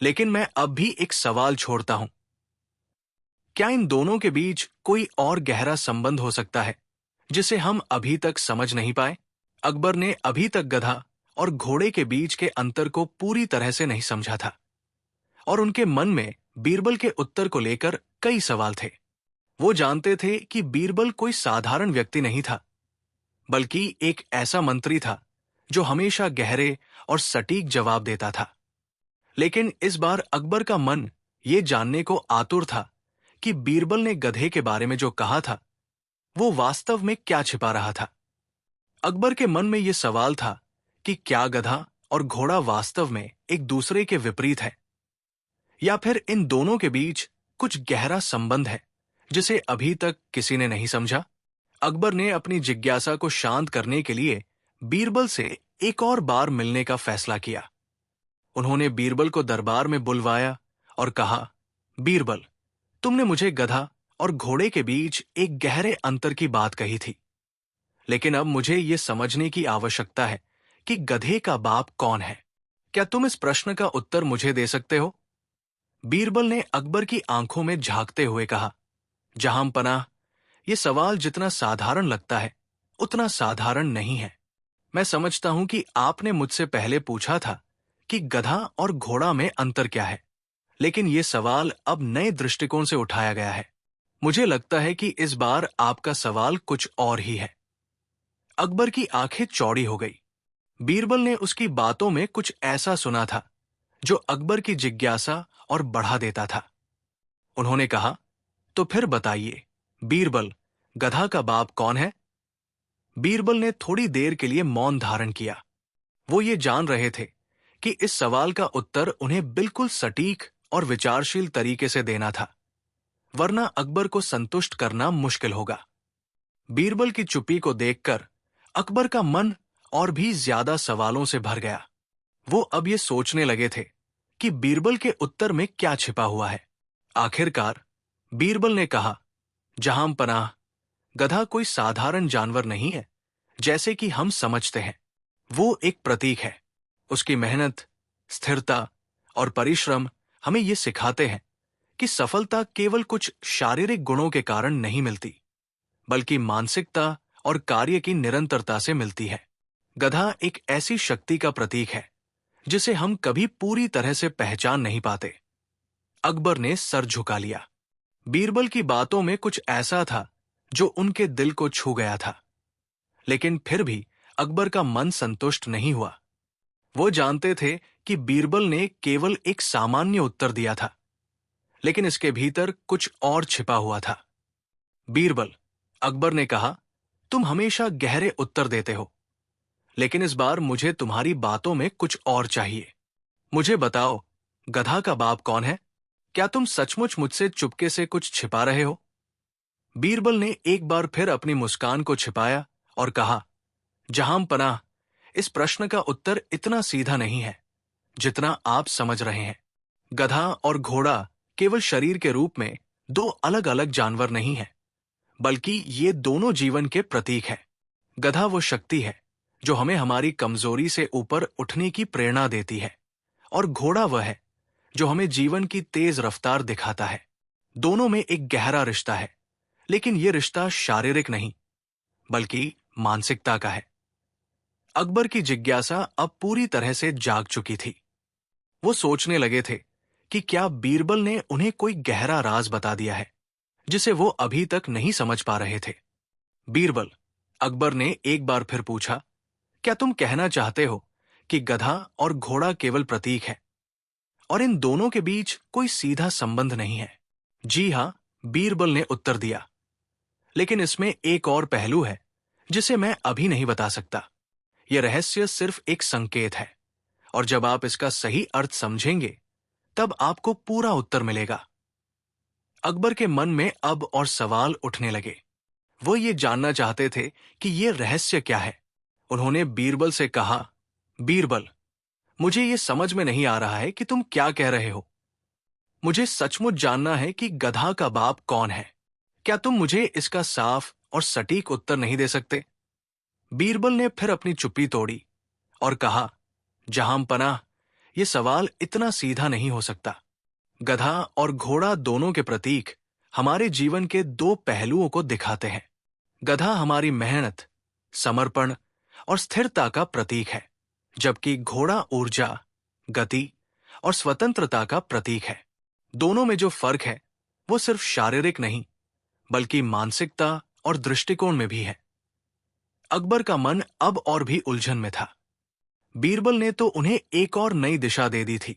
लेकिन मैं अब भी एक सवाल छोड़ता हूं, क्या इन दोनों के बीच कोई और गहरा संबंध हो सकता है जिसे हम अभी तक समझ नहीं पाए? अकबर ने अभी तक गधा और घोड़े के बीच के अंतर को पूरी तरह से नहीं समझा था और उनके मन में बीरबल के उत्तर को लेकर कई सवाल थे। वो जानते थे कि बीरबल कोई साधारण व्यक्ति नहीं था, बल्कि एक ऐसा मंत्री था जो हमेशा गहरे और सटीक जवाब देता था। लेकिन इस बार अकबर का मन ये जानने को आतुर था कि बीरबल ने गधे के बारे में जो कहा था, वो वास्तव में क्या छिपा रहा था। अकबर के मन में ये सवाल था कि क्या गधा और घोड़ा वास्तव में एक दूसरे के विपरीत है, या फिर इन दोनों के बीच कुछ गहरा संबंध है जिसे अभी तक किसी ने नहीं समझा। अकबर ने अपनी जिज्ञासा को शांत करने के लिए बीरबल से एक और बार मिलने का फैसला किया। उन्होंने बीरबल को दरबार में बुलवाया और कहा, बीरबल, तुमने मुझे गधा और घोड़े के बीच एक गहरे अंतर की बात कही थी, लेकिन अब मुझे ये समझने की आवश्यकता है कि गधे का बाप कौन है। क्या तुम इस प्रश्न का उत्तर मुझे दे सकते हो? बीरबल ने अकबर की आंखों में झांकते हुए कहा, जहां पनाह, यह सवाल जितना साधारण लगता है उतना साधारण नहीं है। मैं समझता हूं कि आपने मुझसे पहले पूछा था कि गधा और घोड़ा में अंतर क्या है, लेकिन यह सवाल अब नए दृष्टिकोण से उठाया गया है। मुझे लगता है कि इस बार आपका सवाल कुछ और ही है। अकबर की आंखें चौड़ी हो गई। बीरबल ने उसकी बातों में कुछ ऐसा सुना था जो अकबर की जिज्ञासा और बढ़ा देता था। उन्होंने कहा, तो फिर बताइए, बीरबल, गधा का बाप कौन है? बीरबल ने थोड़ी देर के लिए मौन धारण किया। वो ये जान रहे थे कि इस सवाल का उत्तर उन्हें बिल्कुल सटीक और विचारशील तरीके से देना था, वरना अकबर को संतुष्ट करना मुश्किल होगा। बीरबल की चुप्पी को देखकर अकबर का मन और भी ज्यादा सवालों से भर गया। वो अब ये सोचने लगे थे कि बीरबल के उत्तर में क्या छिपा हुआ है। आखिरकार बीरबल ने कहा, जहां पनाह, गधा कोई साधारण जानवर नहीं है जैसे कि हम समझते हैं। वो एक प्रतीक है। उसकी मेहनत, स्थिरता और परिश्रम हमें ये सिखाते हैं कि सफलता केवल कुछ शारीरिक गुणों के कारण नहीं मिलती, बल्कि मानसिकता और कार्य की निरंतरता से मिलती है। गधा एक ऐसी शक्ति का प्रतीक है जिसे हम कभी पूरी तरह से पहचान नहीं पाते। अकबर ने सर झुका लिया। बीरबल की बातों में कुछ ऐसा था जो उनके दिल को छू गया था। लेकिन फिर भी अकबर का मन संतुष्ट नहीं हुआ। वो जानते थे कि बीरबल ने केवल एक सामान्य उत्तर दिया था, लेकिन इसके भीतर कुछ और छिपा हुआ था। बीरबल, अकबर ने कहा, तुम हमेशा गहरे उत्तर देते हो, लेकिन इस बार मुझे तुम्हारी बातों में कुछ और चाहिए। मुझे बताओ, गधा का बाप कौन है? क्या तुम सचमुच मुझसे चुपके से कुछ छिपा रहे हो? बीरबल ने एक बार फिर अपनी मुस्कान को छिपाया और कहा, जहां पनाह, इस प्रश्न का उत्तर इतना सीधा नहीं है जितना आप समझ रहे हैं। गधा और घोड़ा केवल शरीर के रूप में दो अलग अलग जानवर नहीं हैं, बल्कि ये दोनों जीवन के प्रतीक हैं। गधा वो शक्ति है जो हमें हमारी कमजोरी से ऊपर उठने की प्रेरणा देती है, और घोड़ा वह है जो हमें जीवन की तेज रफ्तार दिखाता है। दोनों में एक गहरा रिश्ता है, लेकिन यह रिश्ता शारीरिक नहीं, बल्कि मानसिकता का है। अकबर की जिज्ञासा अब पूरी तरह से जाग चुकी थी। वो सोचने लगे थे कि क्या बीरबल ने उन्हें कोई गहरा राज बता दिया है जिसे वो अभी तक नहीं समझ पा रहे थे। बीरबल, अकबर ने एक बार फिर पूछा, क्या तुम कहना चाहते हो कि गधा और घोड़ा केवल प्रतीक है और इन दोनों के बीच कोई सीधा संबंध नहीं है? जी हां, बीरबल ने उत्तर दिया, लेकिन इसमें एक और पहलू है जिसे मैं अभी नहीं बता सकता। यह रहस्य सिर्फ एक संकेत है, और जब आप इसका सही अर्थ समझेंगे तब आपको पूरा उत्तर मिलेगा। अकबर के मन में अब और सवाल उठने लगे। वो ये जानना चाहते थे कि यह रहस्य क्या है। उन्होंने बीरबल से कहा, बीरबल, मुझे ये समझ में नहीं आ रहा है कि तुम क्या कह रहे हो। मुझे सचमुच जानना है कि गधा का बाप कौन है। क्या तुम मुझे इसका साफ और सटीक उत्तर नहीं दे सकते? बीरबल ने फिर अपनी चुप्पी तोड़ी और कहा, जहां पनाह, यह सवाल इतना सीधा नहीं हो सकता। गधा और घोड़ा दोनों के प्रतीक हमारे जीवन के दो पहलुओं को दिखाते हैं। गधा हमारी मेहनत, समर्पण और स्थिरता का प्रतीक है, जबकि घोड़ा ऊर्जा, गति और स्वतंत्रता का प्रतीक है। दोनों में जो फर्क है वो सिर्फ शारीरिक नहीं, बल्कि मानसिकता और दृष्टिकोण में भी है। अकबर का मन अब और भी उलझन में था। बीरबल ने तो उन्हें एक और नई दिशा दे दी थी,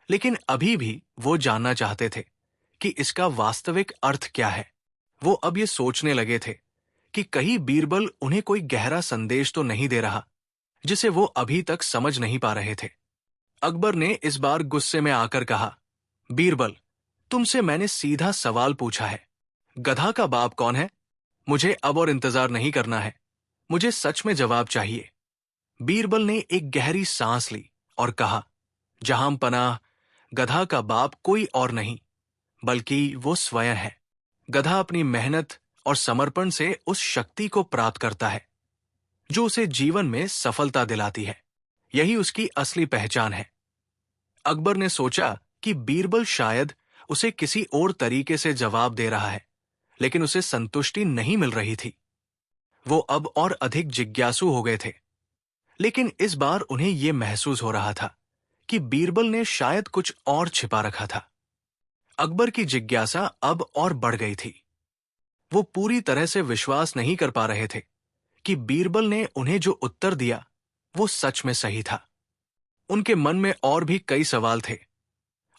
लेकिन अभी भी वो जानना चाहते थे कि इसका वास्तविक अर्थ क्या है। वो अब ये सोचने लगे थे कि कहीं बीरबल उन्हें कोई गहरा संदेश तो नहीं दे रहा जिसे वो अभी तक समझ नहीं पा रहे थे। अकबर ने इस बार गुस्से में आकर कहा, बीरबल, तुमसे मैंने सीधा सवाल पूछा है, गधा का बाप कौन है? मुझे अब और इंतजार नहीं करना है, मुझे सच में जवाब चाहिए। बीरबल ने एक गहरी सांस ली और कहा, जहां पनाह, गधा का बाप कोई और नहीं, बल्कि वो स्वयं है। गधा अपनी मेहनत और समर्पण से उस शक्ति को प्राप्त करता है जो उसे जीवन में सफलता दिलाती है। यही उसकी असली पहचान है। अकबर ने सोचा कि बीरबल शायद उसे किसी और तरीके से जवाब दे रहा है, लेकिन उसे संतुष्टि नहीं मिल रही थी। वो अब और अधिक जिज्ञासु हो गए थे, लेकिन इस बार उन्हें यह महसूस हो रहा था कि बीरबल ने शायद कुछ और छिपा रखा था। अकबर की जिज्ञासा अब और बढ़ गई थी। वो पूरी तरह से विश्वास नहीं कर पा रहे थे कि बीरबल ने उन्हें जो उत्तर दिया वो सच में सही था। उनके मन में और भी कई सवाल थे,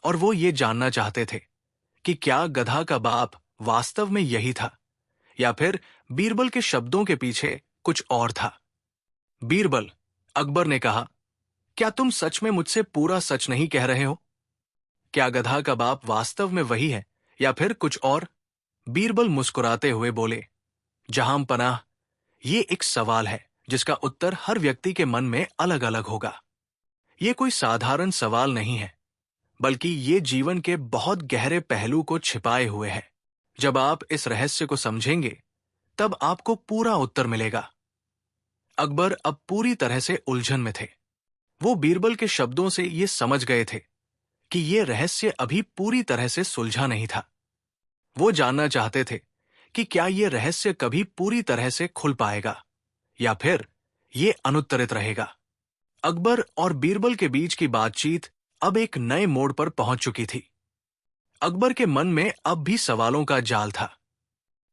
और वो ये जानना चाहते थे कि क्या गधा का बाप वास्तव में यही था, या फिर बीरबल के शब्दों के पीछे कुछ और था। बीरबल, अकबर ने कहा, क्या तुम सच में मुझसे पूरा सच नहीं कह रहे हो? क्या गधा का बाप वास्तव में वही है या फिर कुछ और? बीरबल मुस्कुराते हुए बोले, जहां पनाह, ये एक सवाल है जिसका उत्तर हर व्यक्ति के मन में अलग अलग होगा। ये कोई साधारण सवाल नहीं है, बल्कि ये जीवन के बहुत गहरे पहलू को छिपाए हुए है। जब आप इस रहस्य को समझेंगे, तब आपको पूरा उत्तर मिलेगा। अकबर अब पूरी तरह से उलझन में थे। वो बीरबल के शब्दों से ये समझ गए थे कि ये रहस्य अभी पूरी तरह से सुलझा नहीं था। वो जानना चाहते थे कि क्या ये रहस्य कभी पूरी तरह से खुल पाएगा या फिर ये अनुत्तरित रहेगा। अकबर और बीरबल के बीच की बातचीत अब एक नए मोड़ पर पहुंच चुकी थी। अकबर के मन में अब भी सवालों का जाल था।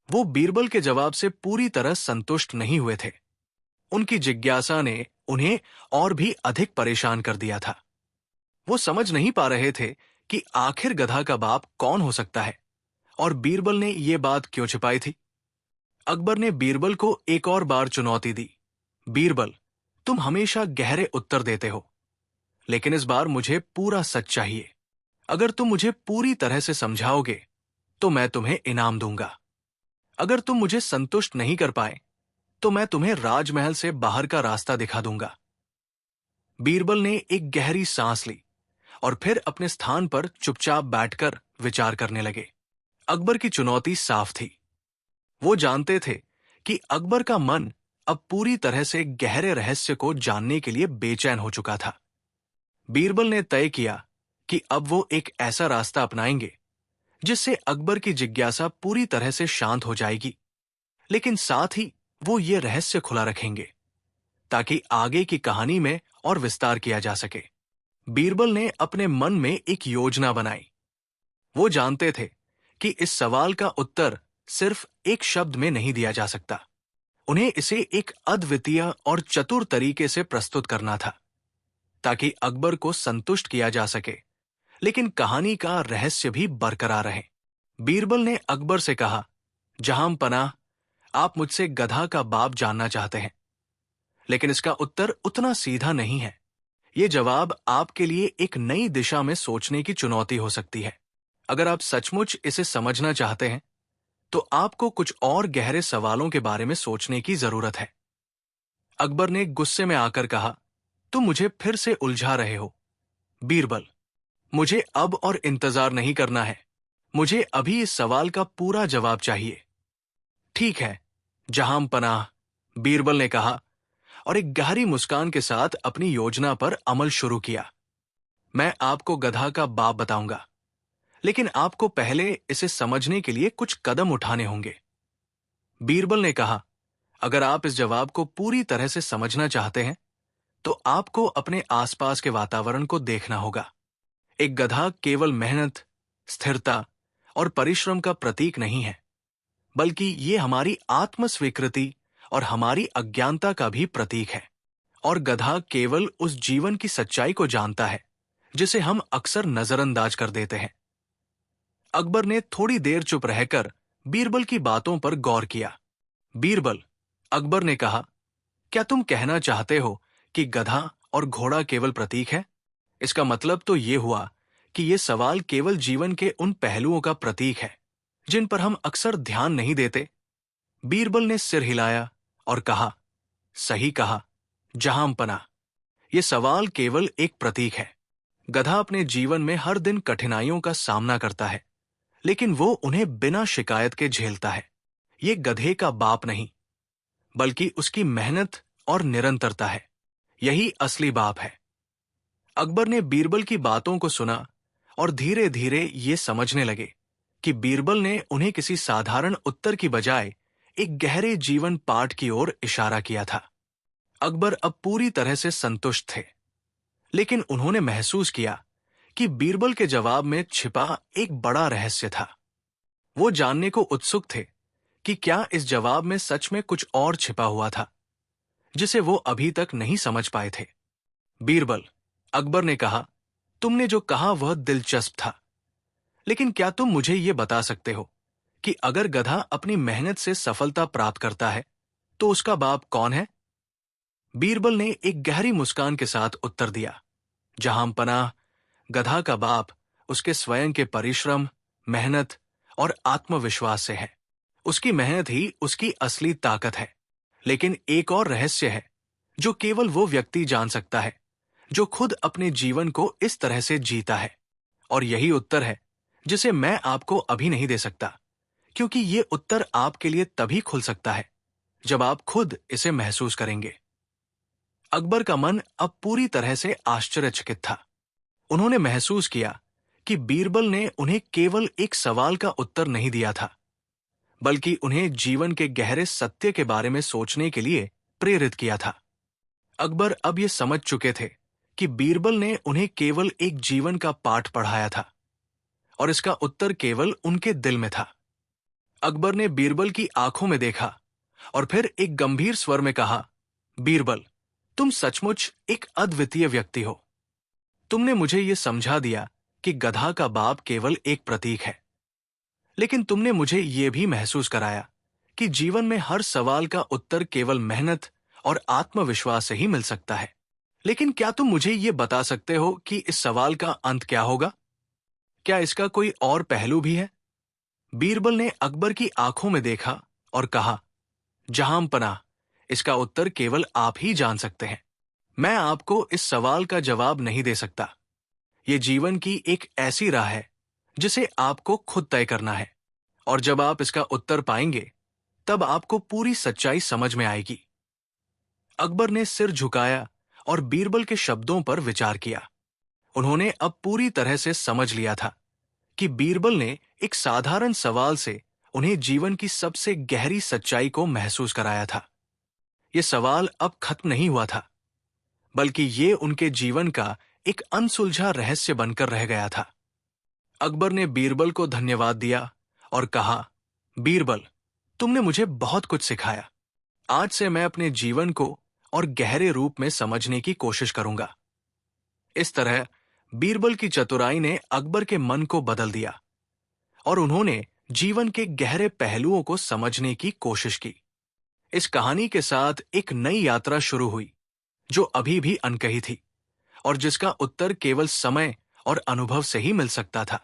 वो बीरबल के जवाब से पूरी तरह संतुष्ट नहीं हुए थे। उनकी जिज्ञासा ने उन्हें और भी अधिक परेशान कर दिया था। वो समझ नहीं पा रहे थे कि आखिर गधा का बाप कौन हो सकता है और बीरबल ने ये बात क्यों छिपाई थी। अकबर ने बीरबल को एक और बार चुनौती दी। बीरबल, तुम हमेशा गहरे उत्तर देते हो, लेकिन इस बार मुझे पूरा सच चाहिए। अगर तुम मुझे पूरी तरह से समझाओगे तो मैं तुम्हें इनाम दूंगा। अगर तुम मुझे संतुष्ट नहीं कर पाए तो मैं तुम्हें राजमहल से बाहर का रास्ता दिखा दूंगा। बीरबल ने एक गहरी सांस ली और फिर अपने स्थान पर चुपचाप बैठकर विचार करने लगे। अकबर की चुनौती साफ थी। वो जानते थे कि अकबर का मन अब पूरी तरह से गहरे रहस्य को जानने के लिए बेचैन हो चुका था। बीरबल ने तय किया कि अब वो एक ऐसा रास्ता अपनाएंगे जिससे अकबर की जिज्ञासा पूरी तरह से शांत हो जाएगी, लेकिन साथ ही वो ये रहस्य खुला रखेंगे ताकि आगे की कहानी में और विस्तार किया जा सके। बीरबल ने अपने मन में एक योजना बनाई। वो जानते थे कि इस सवाल का उत्तर सिर्फ एक शब्द में नहीं दिया जा सकता। उन्हें इसे एक अद्वितीय और चतुर तरीके से प्रस्तुत करना था ताकि अकबर को संतुष्ट किया जा सके, लेकिन कहानी का रहस्य भी बरकरार रहे। बीरबल ने अकबर से कहा, जहां पनाह, आप मुझसे गधा का बाप जानना चाहते हैं, लेकिन इसका उत्तर उतना सीधा नहीं है। ये जवाब आपके लिए एक नई दिशा में सोचने की चुनौती हो सकती है। अगर आप सचमुच इसे समझना चाहते हैं, तो आपको कुछ और गहरे सवालों के बारे में सोचने की जरूरत है। अकबर ने गुस्से में आकर कहा, तुम मुझे फिर से उलझा रहे हो। बीरबल, मुझे अब और इंतजार नहीं करना है। मुझे अभी इस सवाल का पूरा जवाब चाहिए। ठीक है, जहां पनाह, बीरबल ने कहा और एक गहरी मुस्कान के साथ अपनी योजना पर अमल शुरू किया। मैं आपको गधा का बाप बताऊंगा, लेकिन आपको पहले इसे समझने के लिए कुछ कदम उठाने होंगे। बीरबल ने कहा, अगर आप इस जवाब को पूरी तरह से समझना चाहते हैं, तो आपको अपने आसपास के वातावरण को देखना होगा। एक गधा केवल मेहनत, स्थिरता और परिश्रम का प्रतीक नहीं है, बल्कि ये हमारी आत्म स्वीकृति और हमारी अज्ञानता का भी प्रतीक है। और गधा केवल उस जीवन की सच्चाई को जानता है जिसे हम अक्सर नजरअंदाज कर देते हैं। अकबर ने थोड़ी देर चुप रहकर बीरबल की बातों पर गौर किया। बीरबल, अकबर ने कहा, क्या तुम कहना चाहते हो कि गधा और घोड़ा केवल प्रतीक है? इसका मतलब तो ये हुआ कि ये सवाल केवल जीवन के उन पहलुओं का प्रतीक है जिन पर हम अक्सर ध्यान नहीं देते। बीरबल ने सिर हिलाया और कहा, सही कहा, जहां पनाह, ये सवाल केवल एक प्रतीक है। गधा अपने जीवन में हर दिन कठिनाइयों का सामना करता है, लेकिन वो उन्हें बिना शिकायत के झेलता है। ये गधे का बाप नहीं, बल्कि उसकी मेहनत और निरंतरता है। यही असली बाप है। अकबर ने बीरबल की बातों को सुना और धीरे धीरे ये समझने लगे कि बीरबल ने उन्हें किसी साधारण उत्तर की बजाय एक गहरे जीवन पाठ की ओर इशारा किया था। अकबर अब पूरी तरह से संतुष्ट थे, लेकिन उन्होंने महसूस किया कि बीरबल के जवाब में छिपा एक बड़ा रहस्य था। वो जानने को उत्सुक थे कि क्या इस जवाब में सच में कुछ और छिपा हुआ था जिसे वो अभी तक नहीं समझ पाए थे। बीरबल, अकबर ने कहा, तुमने जो कहा वह दिलचस्प था, लेकिन क्या तुम मुझे ये बता सकते हो कि अगर गधा अपनी मेहनत से सफलता प्राप्त करता है तो उसका बाप कौन है? बीरबल ने एक गहरी मुस्कान के साथ उत्तर दिया, जहां पनाह, गधा का बाप उसके स्वयं के परिश्रम, मेहनत और आत्मविश्वास से है। उसकी मेहनत ही उसकी असली ताकत है। लेकिन एक और रहस्य है जो केवल वो व्यक्ति जान सकता है जो खुद अपने जीवन को इस तरह से जीता है? और यही उत्तर है जिसे मैं आपको अभी नहीं दे सकता, क्योंकि ये उत्तर आपके लिए तभी खुल सकता है जब आप खुद इसे महसूस करेंगे। अकबर का मन अब पूरी तरह से आश्चर्यचकित था। उन्होंने महसूस किया कि बीरबल ने उन्हें केवल एक सवाल का उत्तर नहीं दिया था, बल्कि उन्हें जीवन के गहरे सत्य के बारे में सोचने के लिए प्रेरित किया था। अकबर अब ये समझ चुके थे कि बीरबल ने उन्हें केवल एक जीवन का पाठ पढ़ाया था, और इसका उत्तर केवल उनके दिल में था। अकबर ने बीरबल की आंखों में देखा और फिर एक गंभीर स्वर में कहा, बीरबल, तुम सचमुच एक अद्वितीय व्यक्ति हो। तुमने मुझे यह समझा दिया कि गधा का बाप केवल एक प्रतीक है, लेकिन तुमने मुझे यह भी महसूस कराया कि जीवन में हर सवाल का उत्तर केवल मेहनत और आत्मविश्वास से ही मिल सकता है। लेकिन क्या तुम मुझे ये बता सकते हो कि इस सवाल का अंत क्या होगा? क्या इसका कोई और पहलू भी है? बीरबल ने अकबर की आंखों में देखा और कहा, जहांपनाह, इसका उत्तर केवल आप ही जान सकते हैं। मैं आपको इस सवाल का जवाब नहीं दे सकता। ये जीवन की एक ऐसी राह है जिसे आपको खुद तय करना है, और जब आप इसका उत्तर पाएंगे तब आपको पूरी सच्चाई समझ में आएगी। अकबर ने सिर झुकाया और बीरबल के शब्दों पर विचार किया। उन्होंने अब पूरी तरह से समझ लिया था कि बीरबल ने एक साधारण सवाल से उन्हें जीवन की सबसे गहरी सच्चाई को महसूस कराया था। यह सवाल अब खत्म नहीं हुआ था, बल्कि ये उनके जीवन का एक अनसुलझा रहस्य बनकर रह गया था। अकबर ने बीरबल को धन्यवाद दिया और कहा, बीरबल, तुमने मुझे बहुत कुछ सिखाया। आज से मैं अपने जीवन को और गहरे रूप में समझने की कोशिश करूंगा। इस तरह बीरबल की चतुराई ने अकबर के मन को बदल दिया और उन्होंने जीवन के गहरे पहलुओं को समझने की कोशिश की। इस कहानी के साथ एक नई यात्रा शुरू हुई, जो अभी भी अनकही थी और जिसका उत्तर केवल समय और अनुभव से ही मिल सकता था।